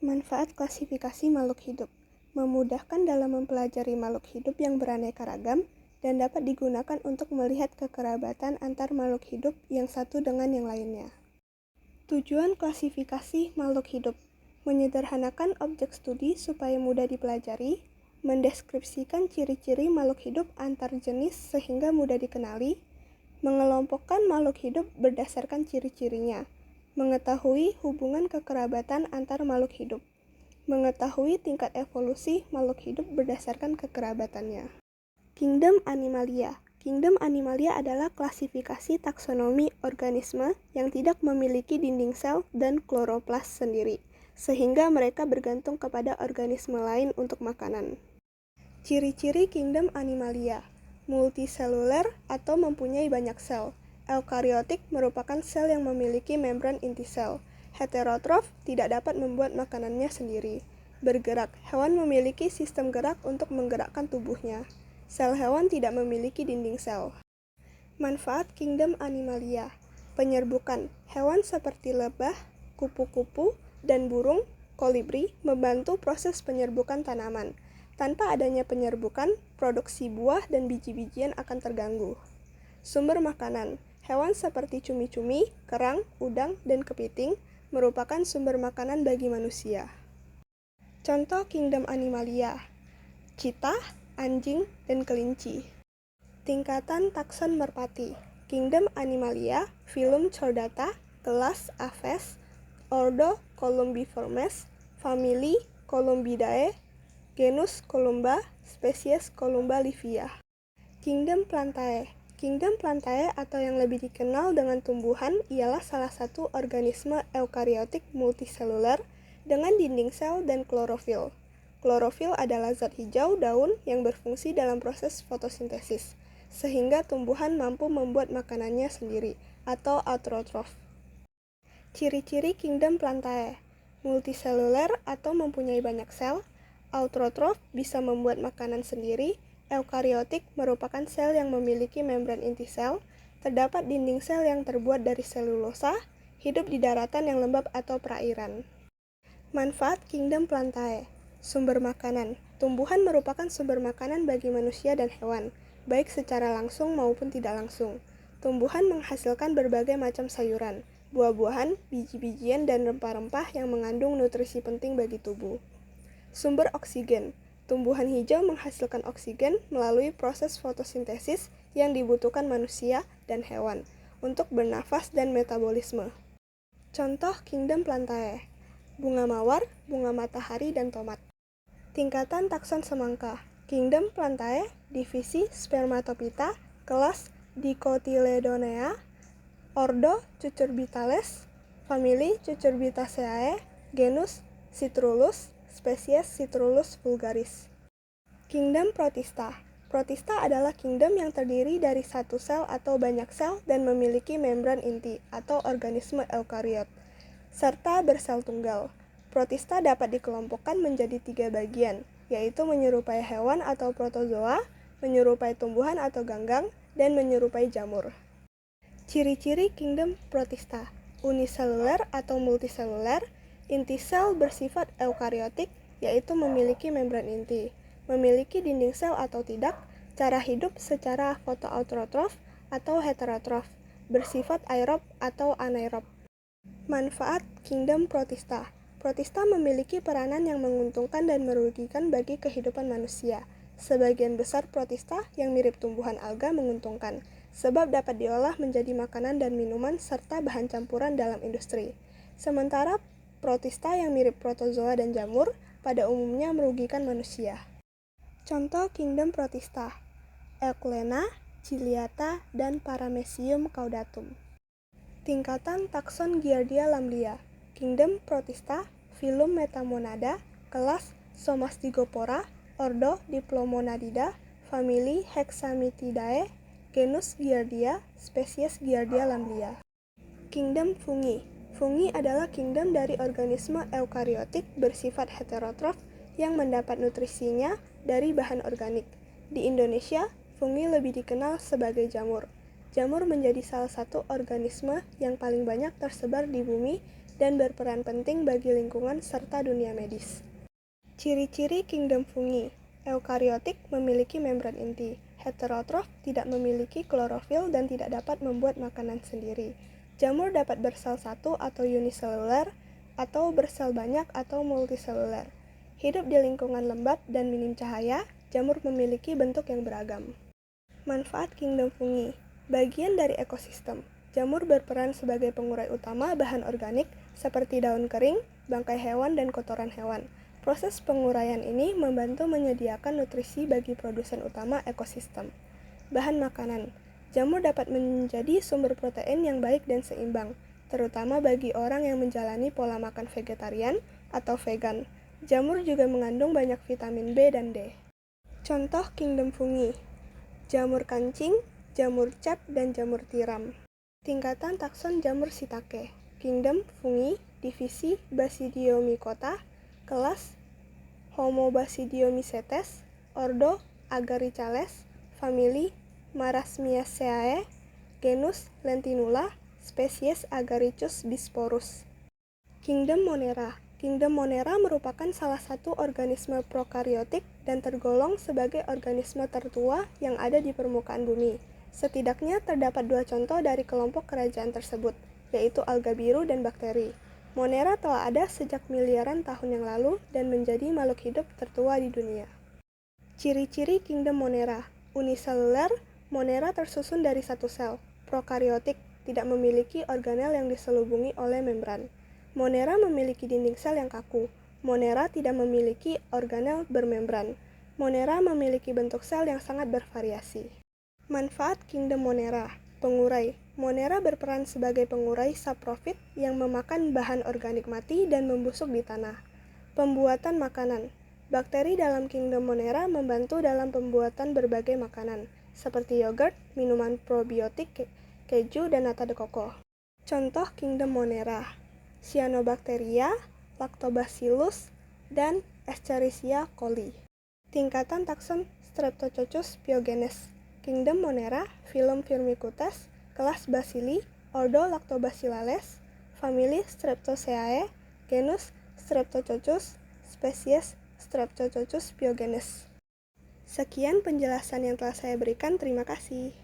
Manfaat klasifikasi makhluk hidup memudahkan dalam mempelajari makhluk hidup yang beraneka ragam dan dapat digunakan untuk melihat kekerabatan antar makhluk hidup yang satu dengan yang lainnya. Tujuan klasifikasi makhluk hidup menyederhanakan objek studi supaya mudah dipelajari, mendeskripsikan ciri-ciri makhluk hidup antar jenis sehingga mudah dikenali, mengelompokkan makhluk hidup berdasarkan ciri-cirinya, mengetahui hubungan kekerabatan antar makhluk hidup, mengetahui tingkat evolusi makhluk hidup berdasarkan kekerabatannya. Kingdom Animalia. Kingdom Animalia adalah klasifikasi taksonomi organisme yang tidak memiliki dinding sel dan kloroplas sendiri, sehingga mereka bergantung kepada organisme lain untuk makanan. Ciri-ciri Kingdom Animalia: multiseluler atau mempunyai banyak sel. Eukariotik merupakan sel yang memiliki membran inti sel. Heterotrof tidak dapat membuat makanannya sendiri. Bergerak, hewan memiliki sistem gerak untuk menggerakkan tubuhnya. Sel hewan tidak memiliki dinding sel. Manfaat Kingdom Animalia: penyerbukan. Hewan seperti lebah, kupu-kupu, dan burung, kolibri, membantu proses penyerbukan tanaman. Tanpa adanya penyerbukan, produksi buah dan biji-bijian akan terganggu. Sumber makanan. Hewan seperti cumi-cumi, kerang, udang, dan kepiting merupakan sumber makanan bagi manusia. Contoh Kingdom Animalia: citah, anjing, dan kelinci. Tingkatan takson merpati. Kingdom Animalia, Phylum Chordata, kelas Aves, Ordo Columbiformes, famili Columbidae, genus Columba, spesies Columba livia. Kingdom Plantae. Kingdom Plantae atau yang lebih dikenal dengan tumbuhan ialah salah satu organisme eukariotik multiseluler dengan dinding sel dan klorofil. Klorofil adalah zat hijau daun yang berfungsi dalam proses fotosintesis, sehingga tumbuhan mampu membuat makanannya sendiri, atau autotrof. Ciri-ciri Kingdom Plantae: multiseluler atau mempunyai banyak sel, autotrof bisa membuat makanan sendiri, eukariotik merupakan sel yang memiliki membran inti sel, terdapat dinding sel yang terbuat dari selulosa, hidup di daratan yang lembab atau perairan. Manfaat Kingdom Plantae: sumber makanan. Tumbuhan merupakan sumber makanan bagi manusia dan hewan, baik secara langsung maupun tidak langsung. Tumbuhan menghasilkan berbagai macam sayuran, buah-buahan, biji-bijian, dan rempah-rempah yang mengandung nutrisi penting bagi tubuh. Sumber oksigen. Tumbuhan hijau menghasilkan oksigen melalui proses fotosintesis yang dibutuhkan manusia dan hewan untuk bernafas dan metabolisme. Contoh Kingdom Plantae: bunga mawar, bunga matahari, dan tomat. Tingkatan takson semangka. Kingdom Plantae, divisi Spermatophyta, kelas Dicotyledonea, ordo Cucurbitales, famili Cucurbitaceae, genus Citrullus, spesies Citrullus vulgaris. Kingdom Protista. Protista adalah kingdom yang terdiri dari satu sel atau banyak sel dan memiliki membran inti atau organisme eukariot, serta bersel tunggal. Protista dapat dikelompokkan menjadi 3 bagian, yaitu menyerupai hewan atau protozoa, menyerupai tumbuhan atau ganggang, dan menyerupai jamur. Ciri-ciri Kingdom Protista: uniseluler atau multiseluler, inti sel bersifat eukariotik, yaitu memiliki membran inti, memiliki dinding sel atau tidak, cara hidup secara fotoautotrof atau heterotrof, bersifat aerob atau anaerob. Manfaat Kingdom Protista: Protista memiliki peranan yang menguntungkan dan merugikan bagi kehidupan manusia. Sebagian besar protista yang mirip tumbuhan alga menguntungkan, sebab dapat diolah menjadi makanan dan minuman serta bahan campuran dalam industri. Sementara protista yang mirip protozoa dan jamur pada umumnya merugikan manusia. Contoh Kingdom Protista: Euglena, Ciliata, dan Paramecium caudatum. Tingkatan takson Giardia lamblia. Kingdom Protista, Phylum Metamonada, kelas Somastygopora, ordo Diplomonadida, famili Hexamythidae, genus Giardia, spesies Giardia lamblia. Kingdom Fungi. Fungi adalah kingdom dari organisme eukariotik bersifat heterotrof yang mendapat nutrisinya dari bahan organik. Di Indonesia, fungi lebih dikenal sebagai jamur. Jamur menjadi salah satu organisme yang paling banyak tersebar di bumi dan berperan penting bagi lingkungan serta dunia medis. Ciri-ciri kingdom fungi. Eukariotik memiliki membran inti. Heterotrof tidak memiliki klorofil dan tidak dapat membuat makanan sendiri. Jamur dapat bersel satu atau uniseluler, atau bersel banyak atau multiseluler. Hidup di lingkungan lembab dan minim cahaya, jamur memiliki bentuk yang beragam. Manfaat kingdom fungi. Bagian dari ekosistem. Jamur berperan sebagai pengurai utama bahan organik seperti daun kering, bangkai hewan, dan kotoran hewan. Proses penguraian ini membantu menyediakan nutrisi bagi produsen utama ekosistem. Bahan makanan. Jamur dapat menjadi sumber protein yang baik dan seimbang, terutama bagi orang yang menjalani pola makan vegetarian atau vegan. Jamur juga mengandung banyak vitamin B dan D. Contoh kingdom fungi. Jamur kancing, jamur cap, dan jamur tiram. Tingkatan takson jamur shiitake. Kingdom fungi, divisi Basidiomycota, kelas Homobasidiomycetes, ordo Agaricales, famili Marasmiaceae, genus Lentinula, spesies Agaricus bisporus. Kingdom Monera. Kingdom Monera merupakan salah satu organisme prokariotik dan tergolong sebagai organisme tertua yang ada di permukaan bumi. Setidaknya terdapat 2 contoh dari kelompok kerajaan tersebut, yaitu alga biru dan bakteri. Monera telah ada sejak miliaran tahun yang lalu dan menjadi makhluk hidup tertua di dunia. Ciri-ciri kingdom Monera. Uniseluler, Monera tersusun dari satu sel. Prokariotik, tidak memiliki organel yang diselubungi oleh membran. Monera memiliki dinding sel yang kaku. Monera tidak memiliki organel bermembran. Monera memiliki bentuk sel yang sangat bervariasi. Manfaat kingdom Monera. Pengurai. Monera berperan sebagai pengurai saprofit yang memakan bahan organik mati dan membusuk di tanah. Pembuatan makanan. Bakteri dalam kingdom Monera membantu dalam pembuatan berbagai makanan, seperti yogurt, minuman probiotik, keju, dan nata de coco. Contoh kingdom Monera. Cyanobacteria, Lactobacillus, dan Escherichia coli. Tingkatan takson Streptococcus pyogenes. Kingdom Monera, filum Firmicutes, kelas Bacilli, ordo Lactobacillales, famili Streptoceae, genus Streptococcus, spesies Streptococcus pyogenes. Sekian penjelasan yang telah saya berikan, terima kasih.